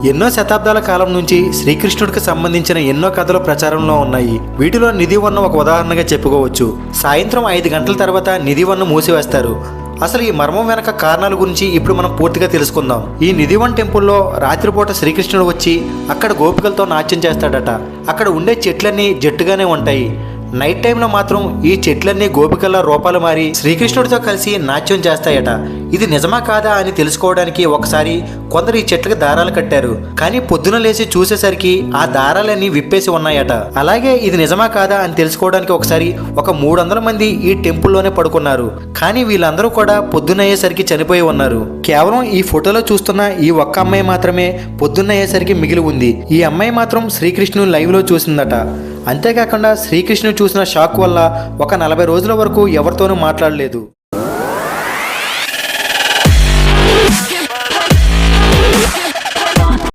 ఎన్నో శతాబ్దాల కాలం నుంచి శ్రీకృష్ణుడికి సంబంధించిన ఎన్నో కథలు ప్రచారంలో ఉన్నాయి. వీటిలో నిధివన్నం ఒక ఉదాహరణగా చెప్పుకోవచ్చు. సాయంత్రం 5 గంటల తర్వాత నిధివన్నం మూసివేస్తారు. అసలు ఈ మర్మం వెనక కారణాల గురించి ఇప్పుడు మనం పూర్తిగా తెలుసుకుందాం. ఈ నిధివన్ టెంపుల్లో రాత్రిపూట శ్రీకృష్ణుడు వచ్చి అక్కడ గోపికలతో నాట్యం చేస్తాడట. అక్కడ ఉండే చెట్లన్నీ జట్టుగానే ఉంటాయి. నైట్ టైంలో మాత్రం ఈ చెట్లన్నీ గోపికల రూపాలు మారి శ్రీకృష్ణుడితో కలిసి నాట్యం చేస్తాయట. ఇది నిజమా కాదా అని తెలుసుకోవడానికి ఒకసారి కొందరు ఈ చెట్లకు దారాలు కట్టారు. కానీ పొద్దున లేచి చూసేసరికి ఆ దారాలన్నీ విప్పేసి ఉన్నాయట. అలాగే ఇది నిజమా కాదా అని తెలుసుకోవడానికి ఒకసారి ఒక 300 మంది ఈ టెంపుల్లోనే పడుకున్నారు. కానీ వీళ్ళందరూ కూడా పొద్దునయ్యేసరికి చనిపోయి ఉన్నారు. కేవలం ఈ ఫోటోలో చూస్తున్న ఈ ఒక్క అమ్మాయి మాత్రమే పొద్దున్నయ్యేసరికి మిగిలి ఉంది. ఈ అమ్మాయి మాత్రం శ్రీకృష్ణుని లైవ్ లో చూసిందట. అంతేకాకుండా శ్రీకృష్ణుడు చూసిన షాక్ వల్ల ఒక 40 రోజుల వరకు ఎవరితోనూ మాట్లాడలేదు.